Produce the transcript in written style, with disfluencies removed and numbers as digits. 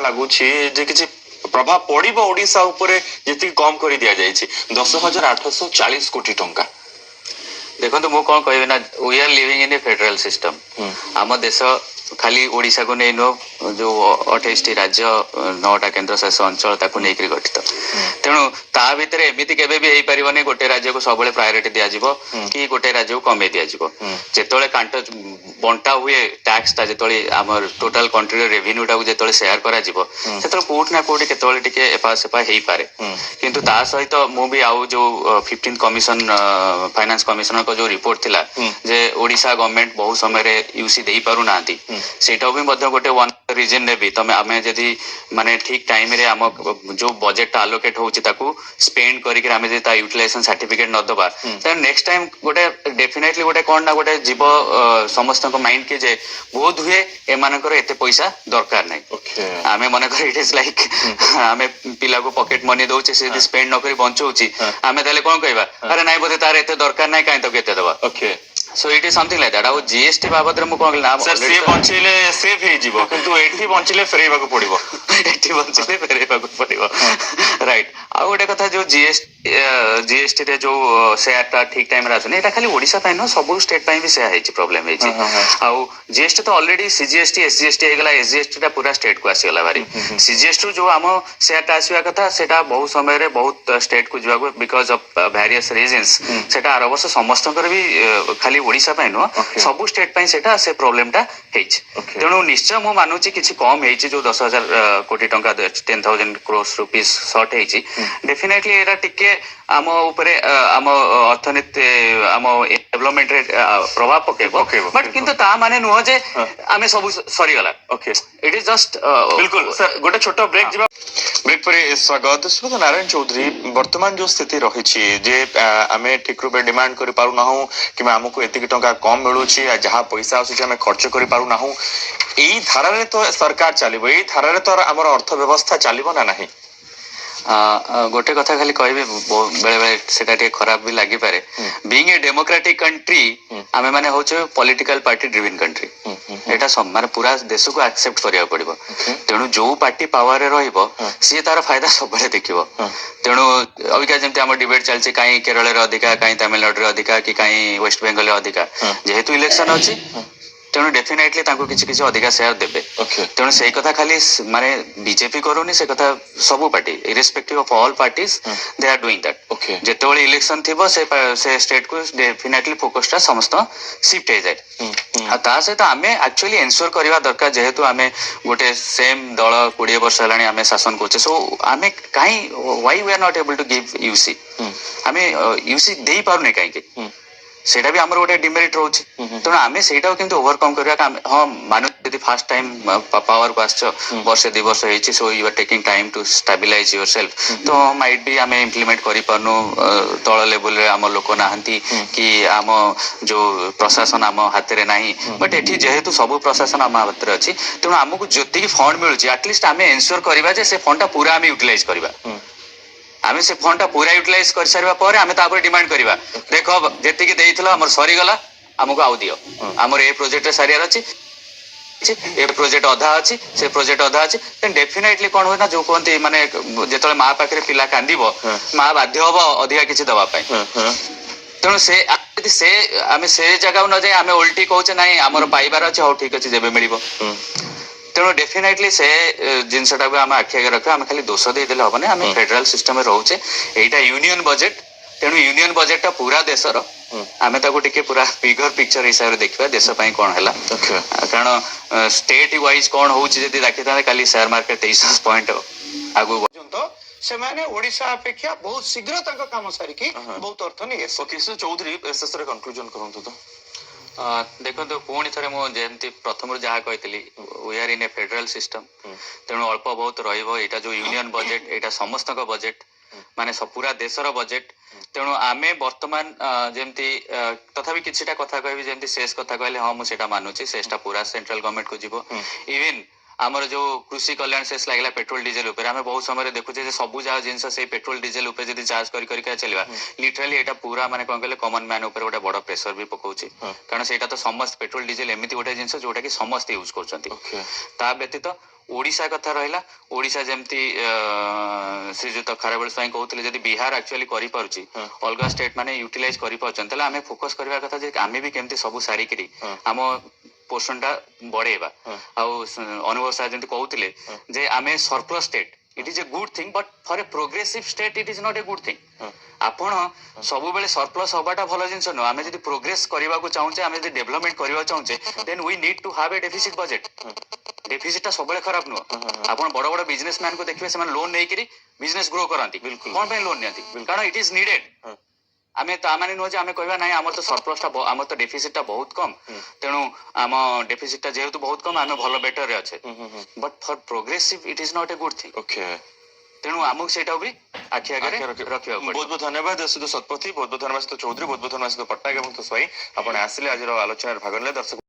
ଲାଗୁଛି ଯେ କିଛି ପ୍ରଭାବ ପଡିବ ଓଡିଶା ଉପରେ ଯେତିକି କମ କରି ଦିଆଯାଇଛି 10,840 କୋଟି ଟଙ୍କା। ଦେଖନ୍ତୁ ମୁଁ କଣ କହିବି ନା we are living in a federal system. ଆମ ଦେଶ ଖାଲି ଓଡିଶା को नहीं नुह जो 28टी राज्य 9टा केंद्र शासित अंचल ताकू नेकरी गठित तेणु ता भितर एमिति केबे भी हेई परिबने गोटे राज्य को सबले प्रायोरिटी दिया जिवो कि गोटे राज्य को कमे दिया जिवो जेतोले कांट बंटा हुए टैक्स ता जेतोले हमर टोटल कंट्री रे रेवेन्यू टा को जेतोले शेयर करा जिवो सेतोले कोट ना कोट केतोले टिके एपा सेपा हेई पारे किंतु ता सहित मु भी आउ जो 15th कमिशन फाइनेंस कमिशनर को जो रिपोर्ट थिला जे ओडिशा गवर्नमेंट बहुत समय रे यूसी देई पारु नांती सेटा भी मध्य गोटे वन रीजन ने भी तमे आमे जदी माने ठीक टाइम रे हम जो बजेट अलोकेट होउची ताकू स्पेंड करी के आमे जे ता यूटिलाइजेशन सर्टिफिकेट न दबा त नेक्स्ट टाइम गोटे डेफिनेटली गोटे कोन ना गोटे जीव समस्त को माइंड के जे बहुत हुए ए मानकर एते पैसा दरकार नै आमे मन कर इट इज लाइक आमे पिला को पॉकेट मनी दोचे से स्पेंड न करी बंचौची आमे ताले कोन कहबा अरे नै बोते तार एते दरकार नै काई तो केते दबा so it is something like that आ जीएसटी बाबत रे मु कोन ना सर से बंचिले सेफ हे जीवो किंतु एठी बंचिले फेरेबा को पड़िबो एठी बंचिले फेरेबा को पड़िबो राइट आ गोटे कथा जो जीएसटी रे जो शेयर ता ठीक टाइम रे आसने एटा खाली ओडिसा पय न सब स्टेट पय भी शेयर हेची प्रॉब्लम हेची आ जीएसटी तो ऑलरेडी सीजीएसटी एसजीएसटी हे गला एसजीएसटी ता पूरा स्टेट को आसी गला बारी सीजीएसटी जो हम शेयर ता आसीवा कथा सेटा बहुत समय रे बहुत स्टेट को जिवा बिकॉज ऑफ वेरियस रीजंस सेटा आर वर्ष समस्त कर भी खाली ओडिसा पय न सब स्टेट पय सेटा से प्रॉब्लम टा हेच तेणु निश्चय मु मानुची किछि कम हेची जो 10,000 कोटी टंका 10,000 crores रुपीस शॉर्ट हेची डेफिनेटली एरा टिके आम ऊपर आम अर्थनीति आम डेवलपमेंट रे प्रभाव पकेबो बट किंतु ता माने नुह जे आमे सब सरी गला ओके इट इज जस्ट बिल्कुल सर गोटे छोटो ब्रेक जिबा ब्रेक पर स्वागत सुमत नारायण चौधरी वर्तमान जो स्थिति रही जे आमे ठीक रूपे डिमांड करि पारु नाहु कि हमको एतिक टंका कम मिलुची जहाँ पैसा आसुची आमे खर्च करि पारु नाहु एई धारा रे तो सरकार चलिबो एई धारा रे तो हमर अर्थव्यवस्था चलिबो ना नाही गोटे कथा खाली कहबे बेले बेले सेटा टे खराब भी लागि पारे बीइंग ए डेमोक्रेटिक कंट्री आमे माने होचे पॉलिटिकल पार्टी ड्रिवन कंट्री एटा सम्मान पूरा देश को एक्सेप्ट करिया पड़िबो तेणु जो पार्टी पावर रे रहइबो सी तार फायदा सबले देखिबो तेणु अबिका जेमते हम डिबेट चलचे काई केरल रे अधिका काई तमिलनाडु रे अधिका कि काई वेस्ट बंगाल रे अधिका जेहेतु इलेक्शन अछि तेणु डेफिनेटली तांको किछि किछि अधिका शेयर देबे तेणु सेई कथा खाली माने बीजेपी करूनी से कथा सब party irrespective of all parties they are doing that जेतेबेले इलेक्शन थिबो से स्टेट को डेफिनेटली फोकस ता समस्त शिफ्ट हे जाय आ ता से तो आमे एक्चुअली एन्श्योर करबा दरकार जेहेतु आमे गोटे सेम दल 20 वर्ष हलानी आमे शासन कोचे सो आमे काई why we are not able to give UC आमे यूसी देई पारुने काई के सेटा भी हमर गोटे डिमेरिट रहउछि तेणु आमे सेटा किंतु ओवरकम करबा हां मानु यदि फर्स्ट टाइम पावर को आछो वर्ष 2 वर्ष हेछि so you are taking time to stabilize yourself तो माइट बी आमे इंप्लीमेंट करि पारनु तळ लेवल रे हम लोक नाहंती कि हम जो प्रशासन हम हाथ रे नाही बट एठी जेहेतु सब प्रशासन हम हाथ रे अछि तेणु हमकु जति फंड मिलुछि एटलीस्ट आमे एन्श्योर करबा जे से फंड ता पूरा आमे यूटिलाइज करबा आमे से फंड ता पूरा यूटिलाइज कर सारबा पर आमे तापर डिमांड करबा देखो जेति के देइथलो हमर सरी गला हमको आउ दियो हमर ए प्रोजेक्ट सारियार अछि ए प्रोजेक्ट अधा अछि से प्रोजेक्ट अधा अछि देन डेफिनेटली कोन होय ना जो कोनती माने जेतले मा पाखरे पिला कांदीबो मा बाध्य होबो अधिका किछि दबा पाए तेणु से आमे से जगह न जाय आमे उल्टी कहूचे नाही हमर पाइबार अछि हो ठीक अछि जेबे मिलिबो तेणु डेफिनेटली से जिनसटा को आमे आखि आगे रखा आमे खाली दोष दे देले हबने आमे फेडरल सिस्टम में रहउचे एटा यूनियन बजेट तेणु यूनियन बजेट ता पूरा देशर आमे ताको टिके पूरा बिगर पिक्चर हिसाब रे देखबा देश पई कोन हैला कारण स्टेट वाइज कोन होउची जदी राखिता खाली शेयर मार्केट 23 पॉइंट आगु तो से माने ओडिशा अपेक्षा बहुत शीघ्र तक काम सारी की बहुत अर्थ नहीं ओके सो चौधरी एसएस रे कंक्लूजन करंतु तो देखो तो पुणी थे मुझे प्रथम जहाँ कही we are in a federal system तेणु अल्प बहुत रहा जो यूनियन बजेट यहाँ समस्त बजेट माने पूरा देशर बजेट तेणु आमे वर्तमान जमती तथापि किछिटा कथा कहबी जमती शेष कथा कहले हाँ मुझे मानुची शेषटा पूरा सेंट्रल गवर्नमेंट को जीवो इवन ଆମର ଯୋଉ କୃଷି କଲ୍ୟାଣ ସେସ୍ ଲାଗିଲା ପେଟ୍ରୋଲ ଡିଜେଲ ଉପରେ ଆମେ ବହୁତ ସମୟରେ ଦେଖୁଛେ ଯେ ସବୁ ଯାହା ଜିନିଷ ସେଇ ପେଟ୍ରୋଲ ଡିଜେଲ ଉପରେ ଯଦି ଚାର୍ଜ କରିକା ଚାଲିବା ଲିଟରାଲି ଏଇଟା ପୁରା ମାନେ କଣ କହିଲେ କମନ ମ୍ୟାନ ଉପରେ ଗୋଟେ ବଡ ପ୍ରେସର ବି ପକଉଛି କାରଣ ସେଇଟା ତ ସମସ୍ତ ପେଟ୍ରୋଲ ଡିଜେଲ ଏମିତି ଗୋଟେ ଜିନିଷ ଯୋଉଟା କି ସମସ୍ତେ ୟୁଜ କରୁଛନ୍ତି ତା ବ୍ୟତୀତ ଓଡିଶା କଥା ରହିଲା ଓଡିଶା ଯେମିତି ଶ୍ରୀଯୁକ୍ତ ଖାରବେଳ ସ୍ୱାଇଁ କହୁଥିଲେ ଯଦି ବିହାର ଆକ୍ଚୁଆଲି କରିପାରୁଛି ଅଲଗା ଷ୍ଟେଟ ମାନେ ୟୁଟିଲାଇଜ କରିପାରୁଛନ୍ତି ତାହେଲେ ଆମେ ଫୋକସ କରିବା କଥା ଯେ ଆମେ ବି କେମିତି ସବୁ ସାରିକିରି ଆମ ପୋର୍ସନ ଟା ବଢେଇବା ଆଉ ଅନୁଭବ ସାର୍ ଯେମିତି କହୁଥିଲେ ଯେ ଆମେ surplus state eat is a good thing but for A progressive state eat is not a good thing ଆପଣ ସବୁବେଳେ ସରପ୍ଲସ୍ ହବାଟା ଭଲ ଜିନିଷ ନୁହଁ ଆମେ ଯଦି ପ୍ରୋଗ୍ରେସ କରିବାକୁ ଚାହୁଁଛେ ଆମେ ଯଦି ଡେଭଲପମେଣ୍ଟ କରିବାକୁ ଚାହୁଁଛେ then we need to have a deficit budget deficit ଟା ସବୁବେଳେ ଖରାପ ନୁହଁ ଆପଣ ବଡ ବଡ ବିଜନେସ ମ୍ୟାନ କୁ ଦେଖିବେ ସେମାନେ ଲୋନ ନେଇକିରି ବିଜନେସ ଗ୍ରୋ କରନ୍ତି କଣ ପାଇଁ ଲୋନ ନିଅନ୍ତି କାରଣ ଇଟ୍ ଇଜ ନିଡେଡ ଆମେ ତା ମାନେ ନୁହଁ ଯେ ଆମେ କହିବା ନାହିଁ ଆମର ତ ସରପ୍ଲସ୍ ଟା ଆମର ତ ଡେଫିସିଟ୍ ଟା ବହୁତ କମ ତେଣୁ ଆମ ଡେଫିସିଟ୍ ଟା ଯେହେତୁ ବହୁତ କମ ଆମେ ଭଲ ବେଟର ରେ ଅଛେ but for progressive eat is not a good thing okay ତେଣୁ ଆମକୁ ସେଇଟା ବି ଆଖି ଆଗରେ ରଖିବାକୁ ବହୁତ ବହୁତ ଧନ୍ୟବାଦ ସୁଧ ଶତପଥୀ ବହୁତ ବହୁତ ଧନ୍ୟବାଦ ସୁଧ ଚୌଧୁରୀ ବହୁତ ବହୁତ ଧନ୍ୟବାଦ ସୁଧ ପଟ୍ଟନାୟକ ଏବଂ ସ୍ୱାଇଁ ଆପଣ ଆସିଲେ ଆଜିର ଆଲୋଚନାରେ ଭାଗ ନେଲେ ଦର୍ଶକ